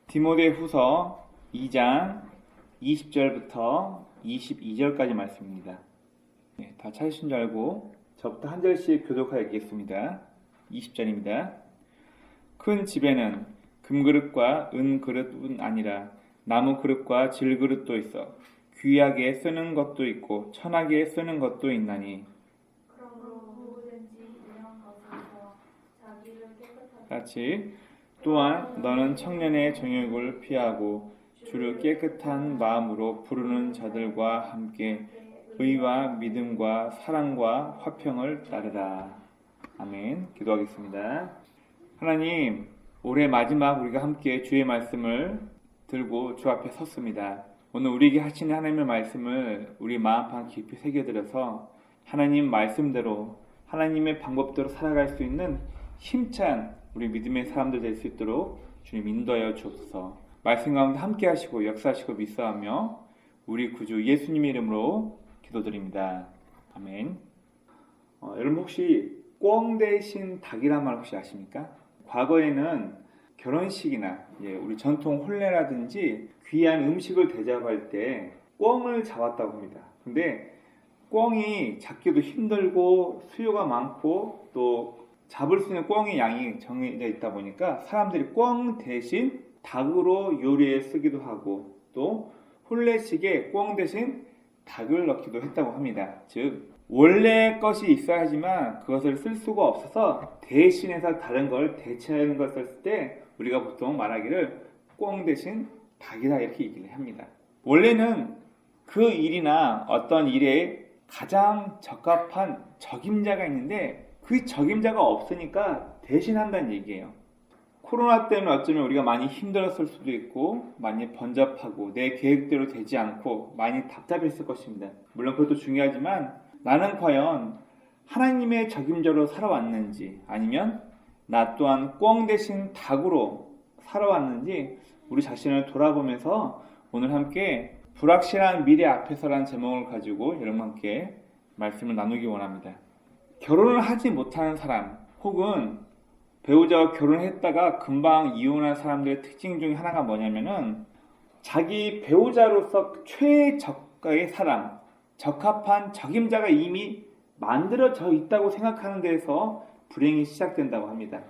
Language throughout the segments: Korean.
디모데후서 2장 20절부터 22절까지 말씀입니다. 다 찾으신 줄 알고 저부터 한 절씩 교독하여 읽겠습니다. 20절입니다. 큰 집에는 금그릇과 은그릇뿐 아니라 나무그릇과 질그릇도 있어 귀하게 쓰는 것도 있고 천하게 쓰는 것도 있나니 그러므로 누구든지 이런 것에서 자기를 깨끗하게 같이 또한 너는 청년의 정욕을 피하고 주를 깨끗한 마음으로 부르는 자들과 함께 의와 믿음과 사랑과 화평을 따르라. 아멘. 기도하겠습니다. 하나님, 올해 마지막 우리가 함께 주의 말씀을 들고 주 앞에 섰습니다. 오늘 우리에게 하시는 하나님의 말씀을 우리 마음판 깊이 새겨들어서 하나님 말씀대로 하나님의 방법대로 살아갈 수 있는 힘찬 우리 믿음의 사람들 될 수 있도록 주님 인도하여 주옵소서. 말씀 가운데 함께 하시고 역사하시고 믿사하며 우리 구주 예수님의 이름으로 기도드립니다. 아멘. 여러분 혹시 꿩 대신 닭이란 말 혹시 아십니까? 과거에는 결혼식이나 우리 전통 혼례라든지 귀한 음식을 대접할 때 꿩을 잡았다고 합니다. 근데 꿩이 잡기도 힘들고 수요가 많고 또 잡을 수 있는 꿩의 양이 정해져 있다 보니까 사람들이 꿩 대신 닭으로 요리에 쓰기도 하고 또 혼례식에 꿩 대신 닭을 넣기도 했다고 합니다. 즉 원래 것이 있어야 하지만 그것을 쓸 수가 없어서 대신해서 다른 걸 대체하는 것을 쓸 때 우리가 보통 말하기를 꿩 대신 닭이다 이렇게 얘기를 합니다. 원래는 그 일이나 어떤 일에 가장 적합한 적임자가 있는데 그 적임자가 없으니까 대신한다는 얘기예요. 코로나 때문에 어쩌면 우리가 많이 힘들었을 수도 있고 많이 번잡하고 내 계획대로 되지 않고 많이 답답했을 것입니다. 물론 그것도 중요하지만 나는 과연 하나님의 적임자로 살아왔는지 아니면 나 또한 꿩 대신 닭으로 살아왔는지 우리 자신을 돌아보면서 오늘 함께 불확실한 미래 앞에서라는 제목을 가지고 여러분과 함께 말씀을 나누기 원합니다. 결혼을 하지 못하는 사람 혹은 배우자와 결혼했다가 금방 이혼한 사람들의 특징 중에 하나가 뭐냐면은 자기 배우자로서 최저가의 사람, 적합한 적임자가 이미 만들어져 있다고 생각하는 데에서 불행이 시작된다고 합니다.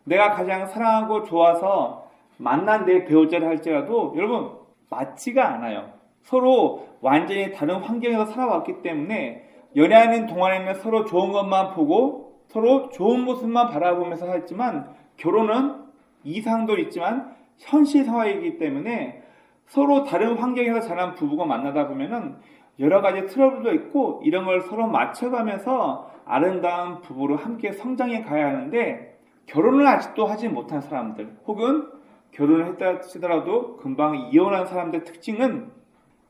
내가 가장 사랑하고 좋아서 만난 내 배우자를 할지라도 여러분 맞지가 않아요. 서로 완전히 다른 환경에서 살아왔기 때문에 연애하는 동안에는 서로 좋은 것만 보고 서로 좋은 모습만 바라보면서 살지만 결혼은 이상도 있지만 현실 상황이기 때문에 서로 다른 환경에서 자란 부부가 만나다 보면은 여러 가지 트러블도 있고 이런 걸 서로 맞춰가면서 아름다운 부부로 함께 성장해 가야 하는데 결혼을 아직도 하지 못한 사람들 혹은 결혼을 했다 치더라도 금방 이혼한 사람들의 특징은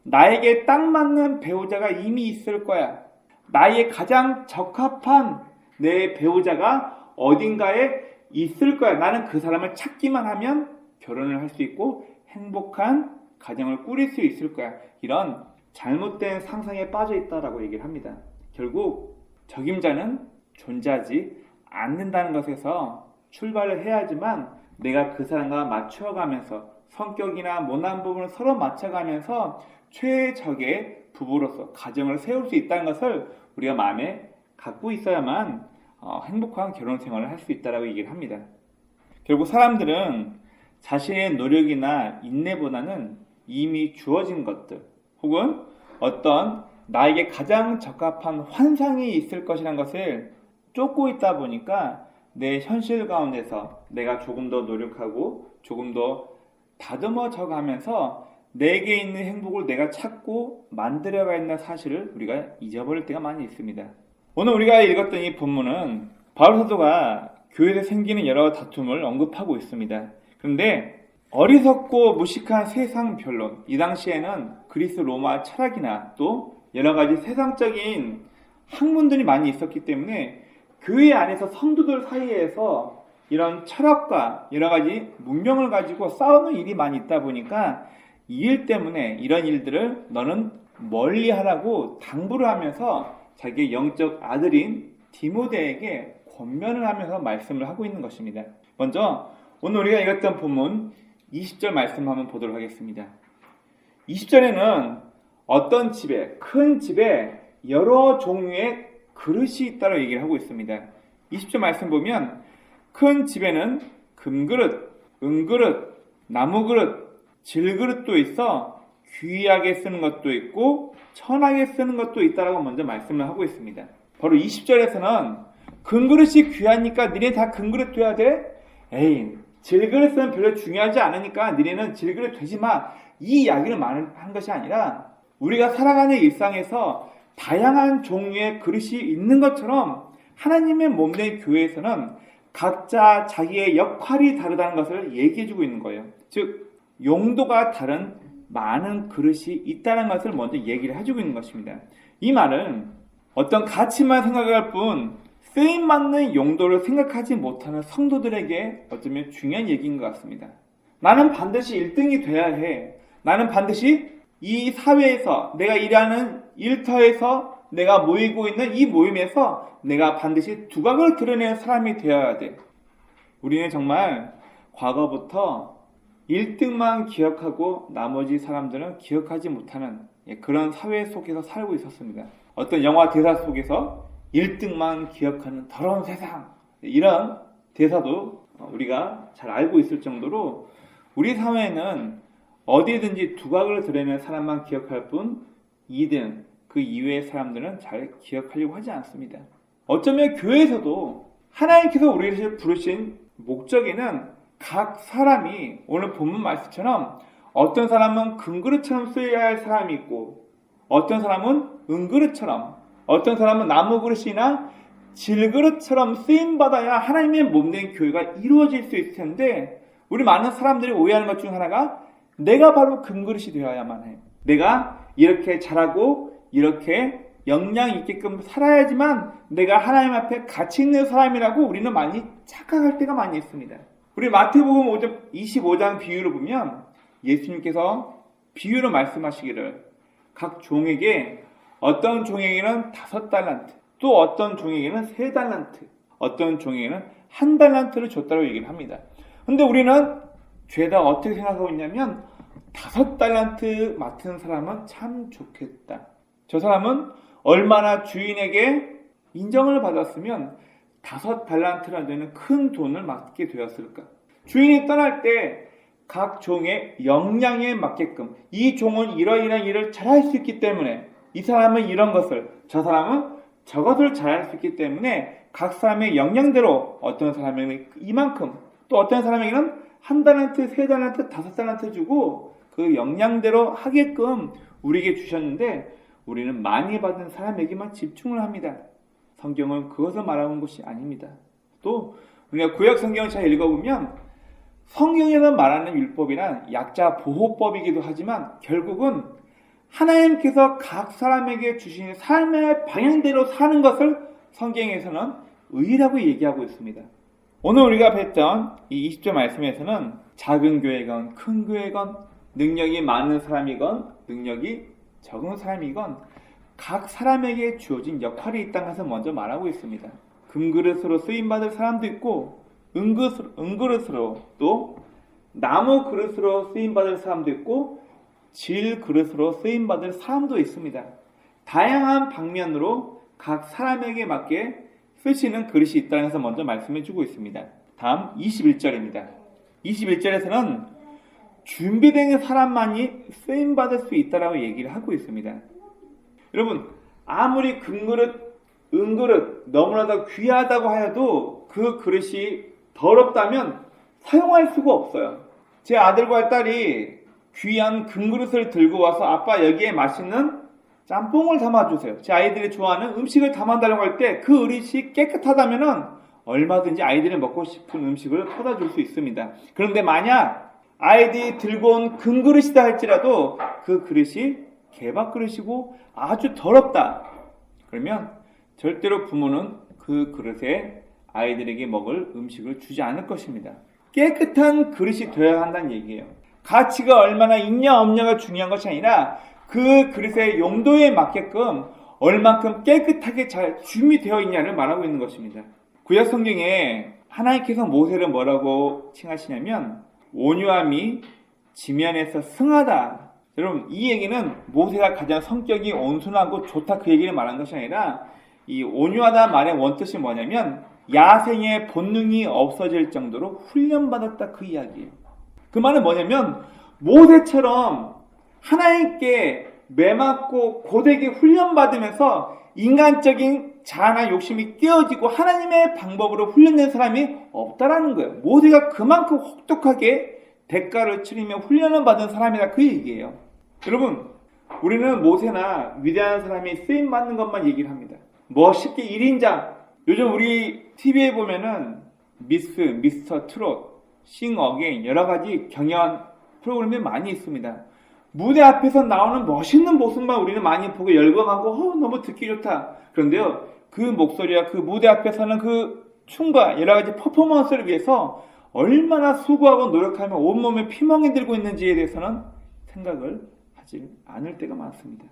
나에게 딱 맞는 배우자가 이미 있을 거야. 나에게 가장 적합한 내 배우자가 어딘가에 있을 거야. 나는 그 사람을 찾기만 하면 결혼을 할 수 있고 행복한 가정을 꾸릴 수 있을 거야. 이런 잘못된 상상에 빠져 있다라고 얘기를 합니다. 결국 적임자는 존재하지 않는다는 것에서 출발을 해야지만 내가 그 사람과 맞춰가면서 성격이나 못난 부분을 서로 맞춰가면서 최적의 부부로서 가정을 세울 수 있다는 것을 우리가 마음에 갖고 있어야만 행복한 결혼 생활을 할 수 있다라고 얘기를 합니다. 결국 사람들은 자신의 노력이나 인내보다는 이미 주어진 것들 혹은 어떤 나에게 가장 적합한 환상이 있을 것이라는 것을 쫓고 있다 보니까 내 현실 가운데서 내가 조금 더 노력하고 조금 더 다듬어져 가면서 내게 있는 행복을 내가 찾고 만들어가야 한다는 사실을 우리가 잊어버릴 때가 많이 있습니다. 오늘 우리가 읽었던 이 본문은 바울 사도가 교회에서 생기는 여러 다툼을 언급하고 있습니다. 그런데 어리석고 무식한 세상 변론, 이 당시에는 그리스 로마 철학이나 또 여러 가지 세상적인 학문들이 많이 있었기 때문에 교회 안에서 성도들 사이에서 이런 철학과 여러 가지 문명을 가지고 싸우는 일이 많이 있다 보니까 이 일 때문에 이런 일들을 너는 멀리 하라고 당부를 하면서 자기의 영적 아들인 디모데에게 권면을 하면서 말씀을 하고 있는 것입니다. 먼저 오늘 우리가 읽었던 본문 20절 말씀 한번 보도록 하겠습니다. 20절에는 어떤 집에, 큰 집에 여러 종류의 그릇이 있다고 얘기를 하고 있습니다. 20절 말씀 보면 큰 집에는 금그릇, 은그릇, 나무그릇, 질그릇도 있어 귀하게 쓰는 것도 있고 천하게 쓰는 것도 있다라고 먼저 말씀을 하고 있습니다. 바로 20절에서는 금그릇이 귀하니까 니네 다 금그릇 돼야 돼? 에이, 질그릇은 별로 중요하지 않으니까 니네는 질그릇 되지 마. 이 이야기를 한 것이 아니라 우리가 살아가는 일상에서 다양한 종류의 그릇이 있는 것처럼 하나님의 몸된 교회에서는 각자 자기의 역할이 다르다는 것을 얘기해주고 있는 거예요. 즉 용도가 다른 많은 그릇이 있다는 것을 먼저 얘기를 해주고 있는 것입니다. 이 말은 어떤 가치만 생각할 뿐 쓰임맞는 용도를 생각하지 못하는 성도들에게 어쩌면 중요한 얘기인 것 같습니다. 나는 반드시 1등이 돼야 해. 나는 반드시 이 사회에서 내가 일하는 일터에서 내가 모이고 있는 이 모임에서 내가 반드시 두각을 드러내는 사람이 되어야 돼. 우리는 정말 과거부터 1등만 기억하고 나머지 사람들은 기억하지 못하는 그런 사회 속에서 살고 있었습니다. 어떤 영화 대사 속에서 1등만 기억하는 더러운 세상, 이런 대사도 우리가 잘 알고 있을 정도로 우리 사회는 어디든지 두각을 드러내는 사람만 기억할 뿐 2등, 그 이외의 사람들은 잘 기억하려고 하지 않습니다. 어쩌면 교회에서도 하나님께서 우리를 부르신 목적에는 각 사람이 오늘 본문 말씀처럼 어떤 사람은 금그릇처럼 쓰여야 할 사람이 있고 어떤 사람은 은그릇처럼, 어떤 사람은 나무그릇이나 질그릇처럼 쓰임받아야 하나님의 몸된 교회가 이루어질 수 있을 텐데 우리 많은 사람들이 오해하는 것 중 하나가 내가 바로 금그릇이 되어야만 해. 내가 이렇게 잘하고 이렇게 역량 있게끔 살아야지만 내가 하나님 앞에 가치 있는 사람이라고 우리는 많이 착각할 때가 많이 있습니다. 우리 마태복음 25장 비유를 보면 예수님께서 비유로 말씀하시기를 각 종에게 어떤 종에게는 5달란트, 또 어떤 종에게는 3달란트, 어떤 종에게는 1달란트를 줬다고 얘기를 합니다. 근데 우리는 죄다 어떻게 생각하고 있냐면 5달란트 맡은 사람은 참 좋겠다. 저 사람은 얼마나 주인에게 인정을 받았으면 5달란트나 되는 큰 돈을 맡게 되었을까. 주인이 떠날 때 각 종의 역량에 맞게끔 이 종은 이러이러한 일을 잘할 수 있기 때문에 이 사람은 이런 것을, 저 사람은 저것을 잘할 수 있기 때문에 각 사람의 역량대로 어떤 사람에게는 이만큼, 또 어떤 사람에게는 1달란트, 3달란트, 5달란트 주고 그 역량대로 하게끔 우리에게 주셨는데 우리는 많이 받은 사람에게만 집중을 합니다. 성경은 그것을 말하는 것이 아닙니다. 또 우리가 구약 성경을 잘 읽어보면 성경에서 말하는 율법이란 약자 보호법이기도 하지만 결국은 하나님께서 각 사람에게 주신 삶의 방향대로 사는 것을 성경에서는 의라고 얘기하고 있습니다. 오늘 우리가 뵀던 이 20절 말씀에서는 작은 교회건 큰 교회건 능력이 많은 사람이건 능력이 적은 사람이건 각 사람에게 주어진 역할이 있다는 것을 먼저 말하고 있습니다. 금그릇으로 쓰임받을 사람도 있고 은그릇으로 또 나무 그릇으로 쓰임받을 사람도 있고 질 그릇으로 쓰임받을 사람도 있습니다. 다양한 방면으로 각 사람에게 맞게 쓰시는 그릇이 있다는 것을 먼저 말씀해 주고 있습니다. 다음 21절입니다. 21절에서는 준비된 사람만이 쓰임받을 수 있다라고 얘기를 하고 있습니다. 여러분, 아무리 금그릇, 은그릇 너무나도 귀하다고 하여도 그 그릇이 더럽다면 사용할 수가 없어요. 제 아들과 딸이 귀한 금그릇을 들고 와서 아빠 여기에 맛있는 짬뽕을 담아주세요. 제 아이들이 좋아하는 음식을 담아달라고 할 때 그 그릇이 깨끗하다면 얼마든지 아이들이 먹고 싶은 음식을 퍼다 줄 수 있습니다. 그런데 만약 아이들이 들고 온 금그릇이다 할지라도 그 그릇이 개밥 그릇이고 아주 더럽다. 그러면 절대로 부모는 그 그릇에 아이들에게 먹을 음식을 주지 않을 것입니다. 깨끗한 그릇이 되어야 한다는 얘기예요. 가치가 얼마나 있냐 없냐가 중요한 것이 아니라 그 그릇의 용도에 맞게끔 얼만큼 깨끗하게 잘 준비되어 있냐를 말하고 있는 것입니다. 구약 성경에 하나님께서 모세를 뭐라고 칭하시냐면 온유함이 지면에서 승하다. 여러분, 이 얘기는 모세가 가장 성격이 온순하고 좋다 그 얘기를 말한 것이 아니라 이 온유하다 말의 원뜻이 뭐냐면 야생의 본능이 없어질 정도로 훈련받았다 그 이야기예요. 그 말은 뭐냐면 모세처럼 하나님께 매맞고 고되게 훈련받으면서 인간적인 자아나 욕심이 깨어지고 하나님의 방법으로 훈련된 사람이 없다라는 거예요. 모세가 그만큼 혹독하게 대가를 치르며 훈련을 받은 사람이다 그 얘기예요. 여러분, 우리는 모세나 위대한 사람이 쓰임받는 것만 얘기를 합니다. 쉽게 1인자, 요즘 우리 TV에 보면은 미스터 트롯, 싱 어게인 여러 가지 경연 프로그램이 많이 있습니다. 무대 앞에서 나오는 멋있는 모습만 우리는 많이 보고 열광하고 너무 듣기 좋다. 그런데요, 그 목소리와 그 무대 앞에서는 그 춤과 여러 가지 퍼포먼스를 위해서 얼마나 수고하고 노력하며 온몸에 피멍이 들고 있는지에 대해서는 생각을 하지 않을 때가 많습니다.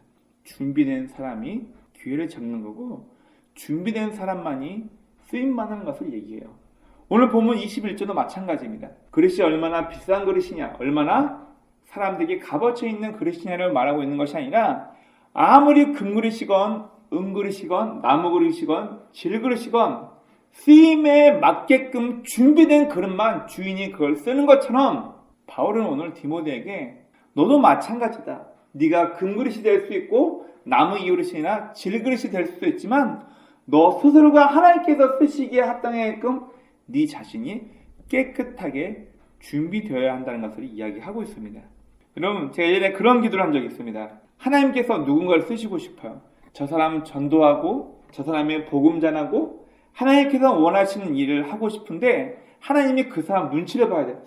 준비된 사람이 기회를 잡는 거고 준비된 사람만이 쓰임받는 것을 얘기해요. 오늘 본문 21절도 마찬가지입니다. 그릇이 얼마나 비싼 그릇이냐, 얼마나 사람들에게 값어치 있는 그릇이냐를 말하고 있는 것이 아니라 아무리 금그릇이건 은그릇이건 나무그릇이건 질그릇이건 쓰임에 맞게끔 준비된 그릇만 주인이 그걸 쓰는 것처럼 바울은 오늘 디모데에게 너도 마찬가지다. 네가 금그릇이 될 수 있고 나무 그릇이나 질그릇이 될 수도 있지만 너 스스로가 하나님께서 쓰시기에 합당하게끔 네 자신이 깨끗하게 준비되어야 한다는 것을 이야기하고 있습니다. 여러분, 제가 예전에 그런 기도를 한 적이 있습니다. 하나님께서 누군가를 쓰시고 싶어요. 저 사람 전도하고 저 사람의 복음 전하고 하나님께서 원하시는 일을 하고 싶은데 하나님이 그 사람 눈치를 봐야 돼.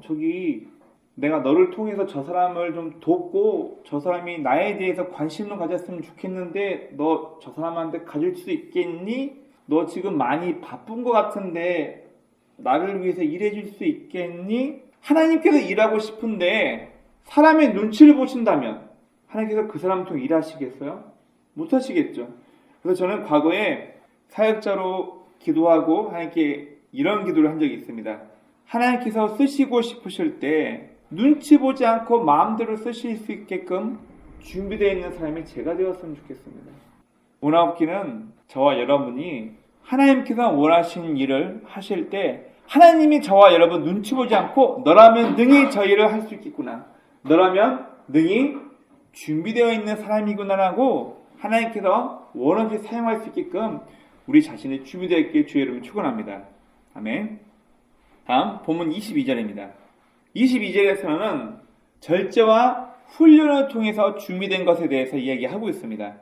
저기 내가 너를 통해서 저 사람을 좀 돕고 저 사람이 나에 대해서 관심을 가졌으면 좋겠는데 너 저 사람한테 가질 수 있겠니? 너 지금 많이 바쁜 것 같은데 나를 위해서 일해줄 수 있겠니? 하나님께서 일하고 싶은데 사람의 눈치를 보신다면 하나님께서 그 사람을 통해 일하시겠어요? 못하시겠죠. 그래서 저는 과거에 사역자로 기도하고 하나님께 이런 기도를 한 적이 있습니다. 하나님께서 쓰시고 싶으실 때 눈치 보지 않고 마음대로 쓰실 수 있게끔 준비되어 있는 사람이 제가 되었으면 좋겠습니다. 원하옵기는 저와 여러분이 하나님께서 원하시는 일을 하실 때 하나님이 저와 여러분 눈치 보지 않고 너라면 능히 저 일을 할 수 있겠구나. 너라면 능히 준비되어 있는 사람이구나라고 하나님께서 원하시 사용할 수 있게끔 우리 자신이 준비되어 있기에 주의 이름을 축원합니다. 아멘. 다음 본문 22절입니다. 22절에서는 절제와 훈련을 통해서 준비된 것에 대해서 이야기하고 있습니다.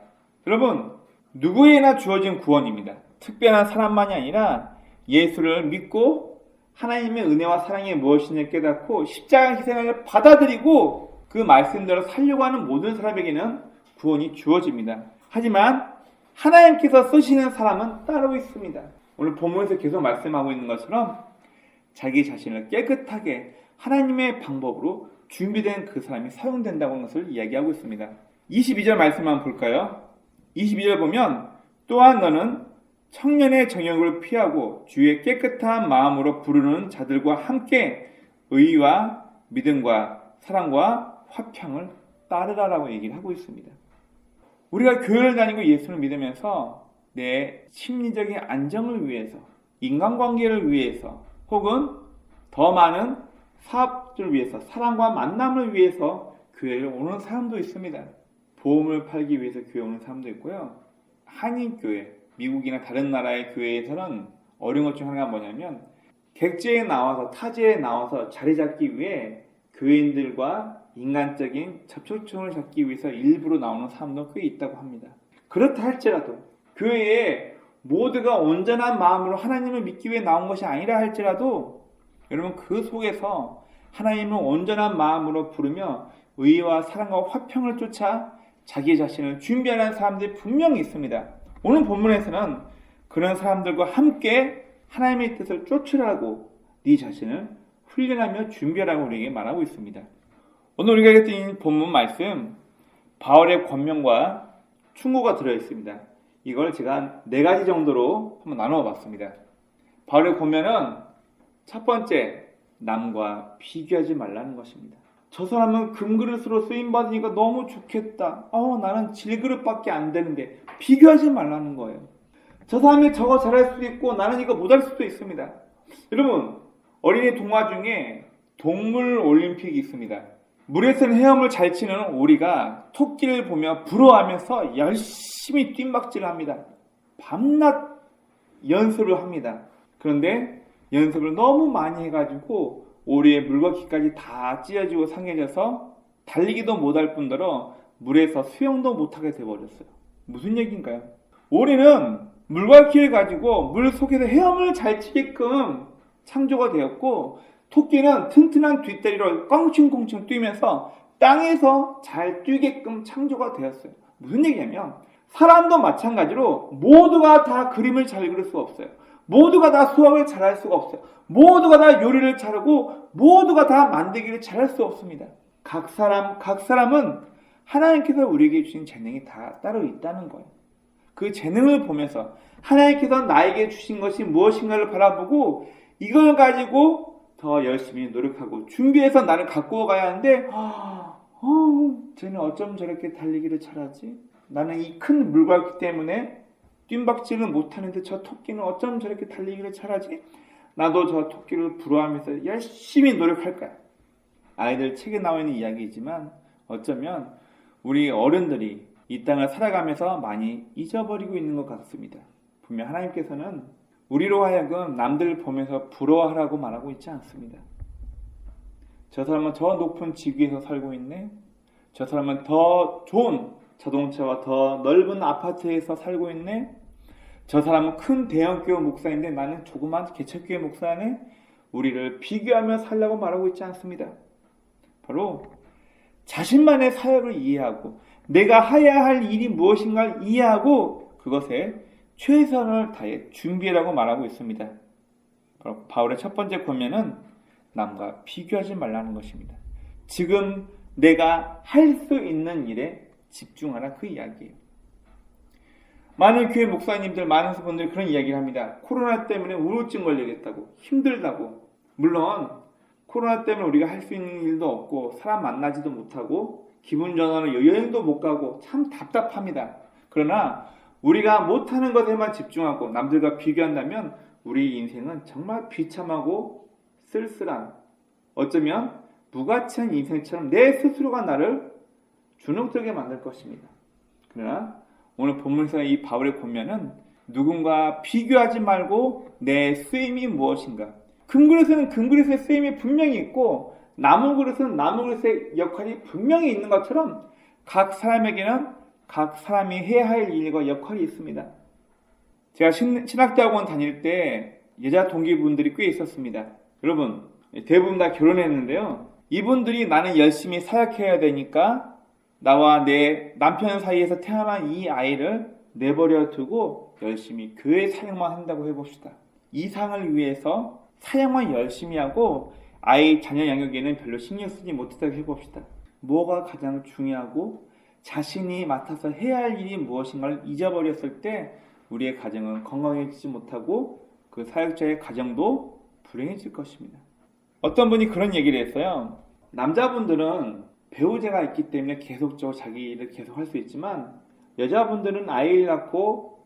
여러분, 누구에게나 주어진 구원입니다. 특별한 사람만이 아니라 예수를 믿고 하나님의 은혜와 사랑이 무엇인지 깨닫고 십자가 희생을 받아들이고 그 말씀대로 살려고 하는 모든 사람에게는 구원이 주어집니다. 하지만 하나님께서 쓰시는 사람은 따로 있습니다. 오늘 본문에서 계속 말씀하고 있는 것처럼 자기 자신을 깨끗하게 하나님의 방법으로 준비된 그 사람이 사용된다고 하는 것을 이야기하고 있습니다. 22절 말씀 한번 볼까요? 22절 보면 또한 너는 청년의 정욕을 피하고 주의 깨끗한 마음으로 부르는 자들과 함께 의와 믿음과 사랑과 화평을 따르라라고 얘기를 하고 있습니다. 우리가 교회를 다니고 예수를 믿으면서 내 심리적인 안정을 위해서, 인간관계를 위해서, 혹은 더 많은 사업을 위해서, 사랑과 만남을 위해서 교회를 오는 사람도 있습니다. 보험을 팔기 위해서 교회 오는 사람도 있고요. 한인교회, 미국이나 다른 나라의 교회에서는 어려운 것 중 하나가 뭐냐면 객지에 나와서, 타지에 나와서 자리 잡기 위해 교회인들과 인간적인 접촉점을 잡기 위해서 일부러 나오는 사람도 꽤 있다고 합니다. 그렇다 할지라도 교회에 모두가 온전한 마음으로 하나님을 믿기 위해 나온 것이 아니라 할지라도 여러분 그 속에서 하나님을 온전한 마음으로 부르며 의와 사랑과 화평을 쫓아 자기 자신을 준비하는 사람들이 분명히 있습니다. 오늘 본문에서는 그런 사람들과 함께 하나님의 뜻을 쫓으라고 네 자신을 훈련하며 준비하라고 우리에게 말하고 있습니다. 오늘 우리가 읽었던 이 본문 말씀 바울의 권면과 충고가 들어있습니다. 이걸 제가 4가지 정도로 한번 나누어 봤습니다. 바울의 권면은 첫 번째, 남과 비교하지 말라는 것입니다. 저 사람은 금그릇으로 쓰임받으니까 너무 좋겠다. 나는 질그릇밖에 안 되는데. 비교하지 말라는 거예요. 저 사람이 저거 잘할 수도 있고 나는 이거 못할 수도 있습니다. 여러분, 어린이 동화 중에 동물 올림픽이 있습니다. 물에서는 헤엄을 잘 치는 오리가 토끼를 보며 부러워하면서 열심히 뜀박질을 합니다. 밤낮 연습을 합니다. 그런데 연습을 너무 많이 해가지고 오리의 물과 귀까지 다 찢어지고 상해져서 달리기도 못할 뿐더러 물에서 수영도 못하게 돼버렸어요. 무슨 얘기인가요? 오리는 물과 귀를 가지고 물 속에서 헤엄을 잘 치게끔 창조가 되었고, 토끼는 튼튼한 뒷다리로 껑충껑충 뛰면서 땅에서 잘 뛰게끔 창조가 되었어요. 무슨 얘기냐면 사람도 마찬가지로 모두가 다 그림을 잘 그릴 수가 없어요. 모두가 다 수학을 잘할 수가 없어요. 모두가 다 요리를 잘하고 모두가 다 만들기를 잘할 수 없습니다. 각 사람은 하나님께서 우리에게 주신 재능이 다 따로 있다는 거예요. 그 재능을 보면서 하나님께서 나에게 주신 것이 무엇인가를 바라보고 이걸 가지고 더 열심히 노력하고 준비해서 나를 갖고 가야 하는데 쟤는 어쩜 저렇게 달리기를 잘하지? 나는 이 큰 물갈퀴 때문에 뜀박질을 못하는데 저 토끼는 어쩜 저렇게 달리기를 잘하지? 나도 저 토끼를 부러워하면서 열심히 노력할 거야. 아이들 책에 나와 있는 이야기이지만 어쩌면 우리 어른들이 이 땅을 살아가면서 많이 잊어버리고 있는 것 같습니다. 분명 하나님께서는 우리로 하여금 남들 보면서 부러워하라고 말하고 있지 않습니다. 저 사람은 저 높은 지구에서 살고 있네. 저 사람은 더 좋은 자동차와 더 넓은 아파트에서 살고 있네. 저 사람은 큰 대형교회 목사인데 나는 조그만 개척교회 목사네. 우리를 비교하며 살라고 말하고 있지 않습니다. 바로 자신만의 사역을 이해하고 내가 해야 할 일이 무엇인가를 이해하고 그것에 최선을 다해 준비라고 말하고 있습니다. 바울의 첫 번째 권면은 남과 비교하지 말라는 것입니다. 지금 내가 할 수 있는 일에 집중하라, 그 이야기예요. 많은 교회 목사님들, 많은 분들이 그런 이야기를 합니다. 코로나 때문에 우울증 걸리겠다고, 힘들다고. 물론 코로나 때문에 우리가 할 수 있는 일도 없고 사람 만나지도 못하고 기분 전환으로 여행도 못 가고 참 답답합니다. 그러나 우리가 못하는 것에만 집중하고 남들과 비교한다면 우리 인생은 정말 비참하고 쓸쓸한, 어쩌면 무가치한 인생처럼 내 스스로가 나를 주눅들게 만들 것입니다. 그러나 오늘 본문에서 이 바울의 권면은 누군가 비교하지 말고 내 쓰임이 무엇인가, 금그릇에는 금그릇의 쓰임이 분명히 있고 나무그릇은 나무그릇의 역할이 분명히 있는 것처럼 각 사람에게는 각 사람이 해야 할 일과 역할이 있습니다. 제가 신학대학원 다닐 때 여자 동기분들이 꽤 있었습니다. 여러분, 대부분 다 결혼했는데요. 이분들이 나는 열심히 사역해야 되니까 나와 내 남편 사이에서 태어난 이 아이를 내버려 두고 열심히 교회 사역만 한다고 해봅시다. 이 상을 위해서 사역만 열심히 하고 아이 자녀 양육에는 별로 신경 쓰지 못했다고 해봅시다. 뭐가 가장 중요하고 자신이 맡아서 해야 할 일이 무엇인가를 잊어버렸을 때 우리의 가정은 건강해지지 못하고 그 사역자의 가정도 불행해질 것입니다. 어떤 분이 그런 얘기를 했어요. 남자분들은 배우자가 있기 때문에 계속적으로 자기 일을 계속 할 수 있지만 여자분들은 아이를 낳고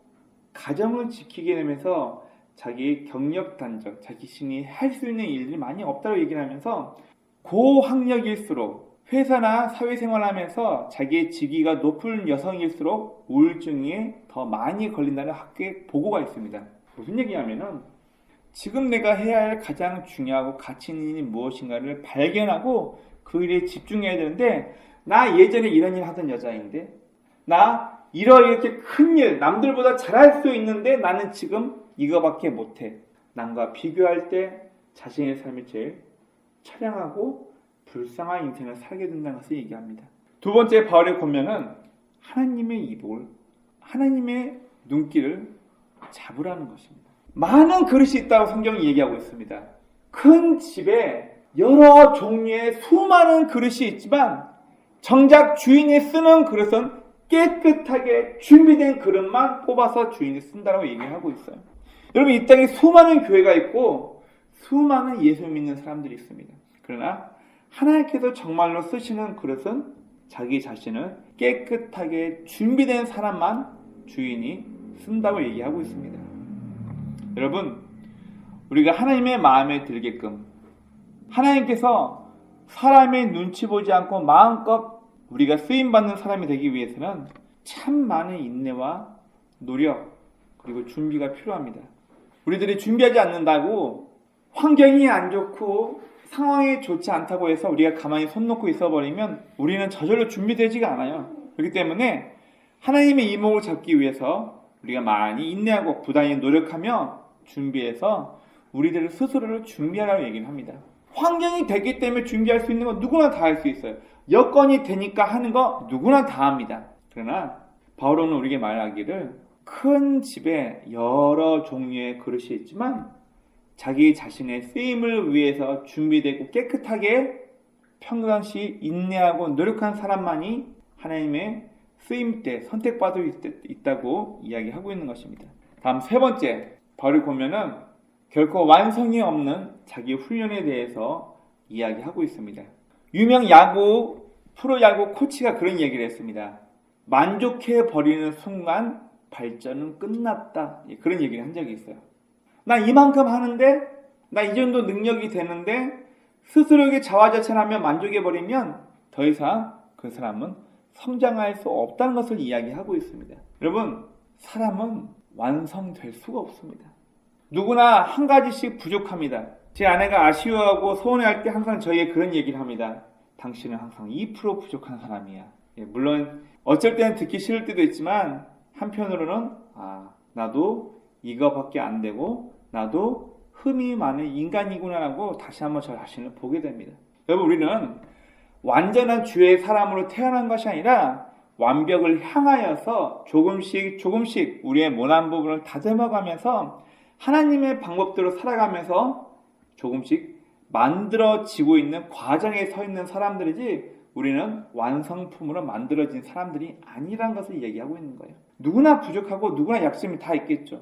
가정을 지키게 되면서 자기 경력 단절, 자기 신이 할 수 있는 일들이 많이 없다고 얘기를 하면서 고학력일수록 회사나 사회생활을 하면서 자기의 직위가 높은 여성일수록 우울증에 더 많이 걸린다는 학계 보고가 있습니다. 무슨 얘기냐면은 지금 내가 해야 할 가장 중요하고 가치 있는 일이 무엇인가를 발견하고 그 일에 집중해야 되는데 나 예전에 이런 일 하던 여자인데 나 이렇게 큰 일 남들보다 잘할 수 있는데 나는 지금 이거밖에 못해. 남과 비교할 때 자신의 삶이 제일 처량하고 불쌍한 인생을 살게 된다는 것을 얘기합니다. 두 번째 바울의 권면은 하나님의 이복을, 하나님의 눈길을 잡으라는 것입니다. 많은 그릇이 있다고 성경이 얘기하고 있습니다. 큰 집에 여러 종류의 수많은 그릇이 있지만 정작 주인이 쓰는 그릇은 깨끗하게 준비된 그릇만 뽑아서 주인이 쓴다고 얘기하고 있어요. 여러분, 이 땅에 수많은 교회가 있고 수많은 예수 믿는 사람들이 있습니다. 그러나 하나님께서 정말로 쓰시는 그릇은 자기 자신을 깨끗하게 준비된 사람만 주인이 쓴다고 얘기하고 있습니다. 여러분, 우리가 하나님의 마음에 들게끔 하나님께서 사람의 눈치 보지 않고 마음껏 우리가 쓰임받는 사람이 되기 위해서는 참 많은 인내와 노력 그리고 준비가 필요합니다. 우리들이 준비하지 않는다고 환경이 안 좋고 상황이 좋지 않다고 해서 우리가 가만히 손 놓고 있어버리면 우리는 저절로 준비되지가 않아요. 그렇기 때문에 하나님의 이목을 잡기 위해서 우리가 많이 인내하고 부단히 노력하며 준비해서 우리들 스스로를 준비하라고 얘기를 합니다. 환경이 됐기 때문에 준비할 수 있는 건 누구나 다 할 수 있어요. 여건이 되니까 하는 거 누구나 다 합니다. 그러나 바울은 우리에게 말하기를 큰 집에 여러 종류의 그릇이 있지만 자기 자신의 쓰임을 위해서 준비되고 깨끗하게 평상시 인내하고 노력한 사람만이 하나님의 쓰임 때 선택받을 수 있다고 이야기하고 있는 것입니다. 다음 세 번째, 바울이 보면은 결코 완성이 없는 자기 훈련에 대해서 이야기하고 있습니다. 유명 야구, 프로야구 코치가 그런 얘기를 했습니다. 만족해 버리는 순간 발전은 끝났다. 그런 얘기를 한 적이 있어요. 나 이만큼 하는데, 나 이 정도 능력이 되는데 스스로에게 자화자찬하며 만족해 버리면 더 이상 그 사람은 성장할 수 없다는 것을 이야기하고 있습니다. 여러분, 사람은 완성될 수가 없습니다. 누구나 한 가지씩 부족합니다. 제 아내가 아쉬워하고 서운해할 때 항상 저에게 그런 얘기를 합니다. 당신은 항상 2% 부족한 사람이야. 물론 어쩔 때는 듣기 싫을 때도 있지만 한편으로는 나도 이거밖에 안 되고 나도 흠이 많은 인간이구나라고 다시 한번 저 자신을 보게 됩니다. 여러분, 우리는 완전한 주의 사람으로 태어난 것이 아니라 완벽을 향하여서 조금씩 우리의 모난 부분을 다듬어가면서 하나님의 방법대로 살아가면서 조금씩 만들어지고 있는 과정에 서 있는 사람들이지 우리는 완성품으로 만들어진 사람들이 아니라는 것을 얘기하고 있는 거예요. 누구나 부족하고 누구나 약점이 다 있겠죠.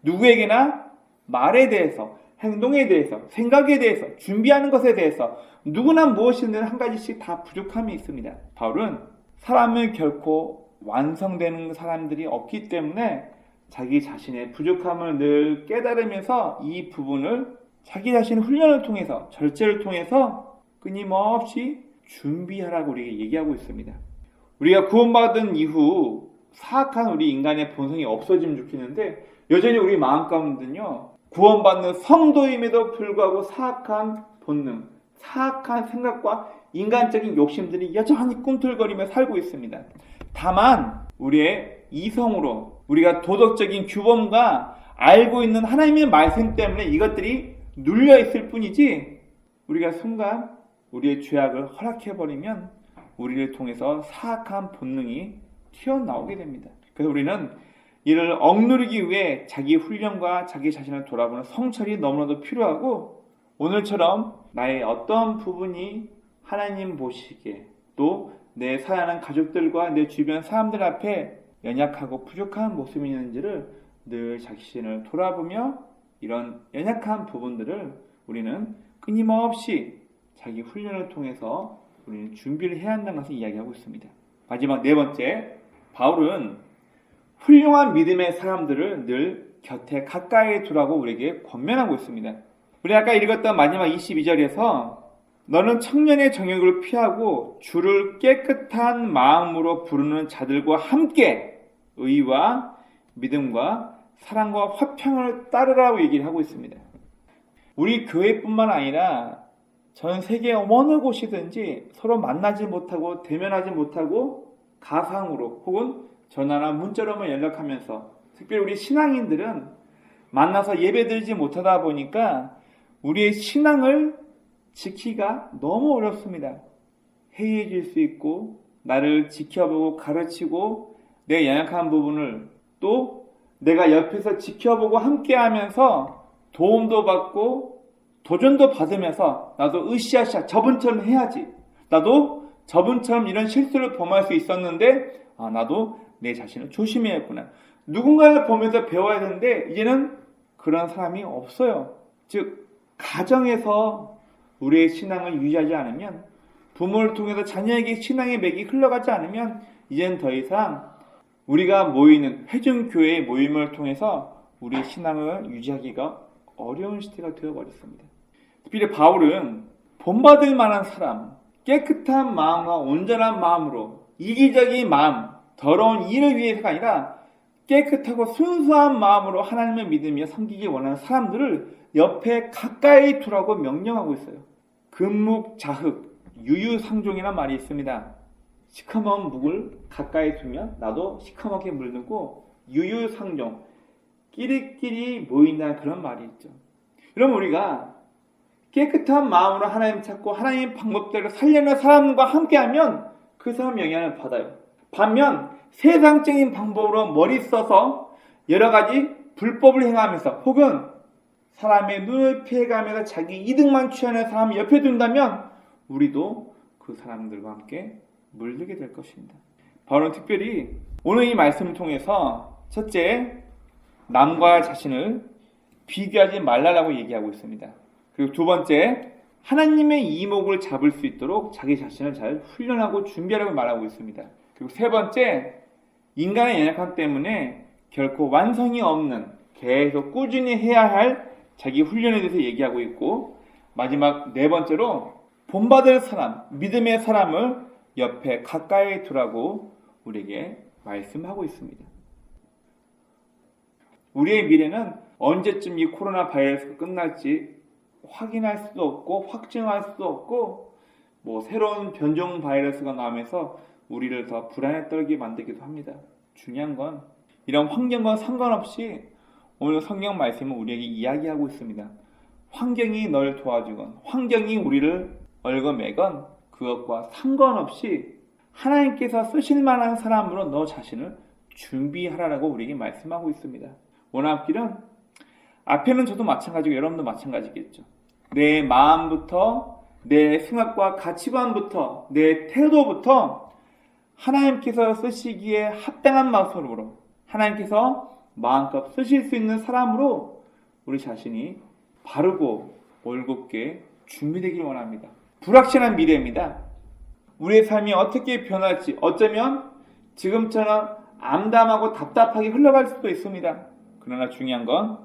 누구에게나 말에 대해서, 행동에 대해서, 생각에 대해서, 준비하는 것에 대해서 누구나 무엇이든 한 가지씩 다 부족함이 있습니다. 바울은 사람은 결코 완성되는 사람들이 없기 때문에 자기 자신의 부족함을 늘 깨달으면서 이 부분을 자기 자신의 훈련을 통해서, 절제를 통해서 끊임없이 준비하라고 우리에게 얘기하고 있습니다. 우리가 구원받은 이후 사악한 우리 인간의 본성이 없어지면 좋겠는데 여전히 우리 마음 가운데는요, 구원받는 성도임에도 불구하고 사악한 본능, 사악한 생각과 인간적인 욕심들이 여전히 꿈틀거리며 살고 있습니다. 다만 우리의 이성으로 우리가 도덕적인 규범과 알고 있는 하나님의 말씀 때문에 이것들이 눌려 있을 뿐이지 우리가 순간 우리의 죄악을 허락해버리면 우리를 통해서 사악한 본능이 튀어나오게 됩니다. 그래서 우리는 이를 억누르기 위해 자기 훈련과 자기 자신을 돌아보는 성찰이 너무나도 필요하고, 오늘처럼 나의 어떤 부분이 하나님 보시기에 또 내 사랑하는 가족들과 내 주변 사람들 앞에 연약하고 부족한 모습이 있는지를 늘 자신을 돌아보며 이런 연약한 부분들을 우리는 끊임없이 자기 훈련을 통해서 우리는 준비를 해야 한다는 것을 이야기하고 있습니다. 마지막 네 번째, 바울은 훌륭한 믿음의 사람들을 늘 곁에 가까이 두라고 우리에게 권면하고 있습니다. 우리 아까 읽었던 마지막 22절에서 너는 청년의 정욕을 피하고 주를 깨끗한 마음으로 부르는 자들과 함께 의와 믿음과 사랑과 화평을 따르라고 얘기를 하고 있습니다. 우리 교회뿐만 아니라 전 세계 어느 곳이든지 서로 만나지 못하고 대면하지 못하고 가상으로 혹은 전화나 문자로만 연락하면서, 특별히 우리 신앙인들은 만나서 예배드리지 못하다 보니까 우리의 신앙을 지키기가 너무 어렵습니다. 해이해질 수 있고 나를 지켜보고 가르치고 내 연약한 부분을 또 내가 옆에서 지켜보고 함께하면서 도움도 받고 도전도 받으면서 나도 으쌰으쌰 저분처럼 해야지, 나도 저분처럼 이런 실수를 범할 수 있었는데 나도 내 자신을 조심해야겠구나, 누군가를 보면서 배워야 되는데 이제는 그런 사람이 없어요. 즉 가정에서 우리의 신앙을 유지하지 않으면, 부모를 통해서 자녀에게 신앙의 맥이 흘러가지 않으면 이제는 더 이상 우리가 모이는 회중교회의 모임을 통해서 우리의 신앙을 유지하기가 어려운 시대가 되어버렸습니다. 특별히 바울은 본받을 만한 사람, 깨끗한 마음과 온전한 마음으로, 이기적인 마음, 더러운 일을 위해서가 아니라 깨끗하고 순수한 마음으로 하나님을 믿으며 섬기기 원하는 사람들을 옆에 가까이 두라고 명령하고 있어요. 금묵자흑, 유유상종이라는 말이 있습니다. 시커먼 묵을 가까이 두면 나도 시커멓게 물들고, 유유상종, 끼리끼리 모인다는 그런 말이 있죠. 여러분, 우리가 깨끗한 마음으로 하나님 찾고 하나님의 방법대로 살려는 사람과 함께하면 그 사람 영향을 받아요. 반면 세상적인 방법으로 머리 써서 여러 가지 불법을 행하면서 혹은 사람의 눈을 피해가면서 자기 이득만 취하는 사람을 옆에 둔다면 우리도 그 사람들과 함께 물들게 될 것입니다. 바울은 특별히 오늘 이 말씀을 통해서 첫째, 남과 자신을 비교하지 말라라고 얘기하고 있습니다. 그리고 두 번째, 하나님의 이목을 잡을 수 있도록 자기 자신을 잘 훈련하고 준비하라고 말하고 있습니다. 그리고 세 번째, 인간의 연약함 때문에 결코 완성이 없는, 계속 꾸준히 해야 할 자기 훈련에 대해서 얘기하고 있고, 마지막 네 번째로 본받을 사람, 믿음의 사람을 옆에 가까이 두라고 우리에게 말씀하고 있습니다. 우리의 미래는 언제쯤 이 코로나 바이러스가 끝날지 확인할 수도 없고 확증할 수도 없고, 새로운 변종 바이러스가 나오면서 우리를 더 불안에 떨게 만들기도 합니다. 중요한 건 이런 환경과 상관없이 오늘 성경 말씀은 우리에게 이야기하고 있습니다. 환경이 널 도와주건 환경이 우리를 얽어매건 그것과 상관없이 하나님께서 쓰실 만한 사람으로 너 자신을 준비하라고 우리에게 말씀하고 있습니다. 원합길은 앞에는 저도 마찬가지고 여러분도 마찬가지겠죠. 내 마음부터, 내 생각과 가치관부터, 내 태도부터 하나님께서 쓰시기에 합당한 모습으로, 하나님께서 마음껏 쓰실 수 있는 사람으로 우리 자신이 바르고 올곧게 준비되길 원합니다. 불확실한 미래입니다. 우리의 삶이 어떻게 변할지, 어쩌면 지금처럼 암담하고 답답하게 흘러갈 수도 있습니다. 그러나 중요한 건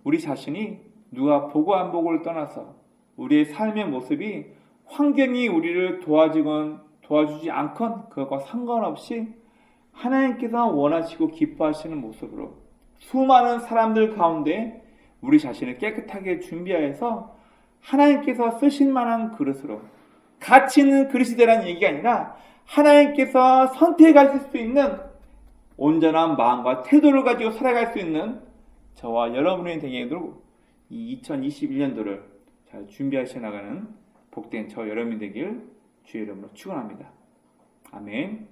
우리 자신이 누가 보고 안 보고를 떠나서 우리의 삶의 모습이 환경이 우리를 도와주건 도와주지 않건 그것과 상관없이 하나님께서 원하시고 기뻐하시는 모습으로 수많은 사람들 가운데 우리 자신을 깨끗하게 준비하여서 하나님께서 쓰실 만한 그릇으로, 가치 있는 그릇이 되라는 얘기가 아니라 하나님께서 선택하실 수 있는 온전한 마음과 태도를 가지고 살아갈 수 있는 저와 여러분이 되게도 이 2021년도를 잘 준비하셔 나가는 복된 저 여러분이 되길 주의 이름으로 축원합니다. 아멘.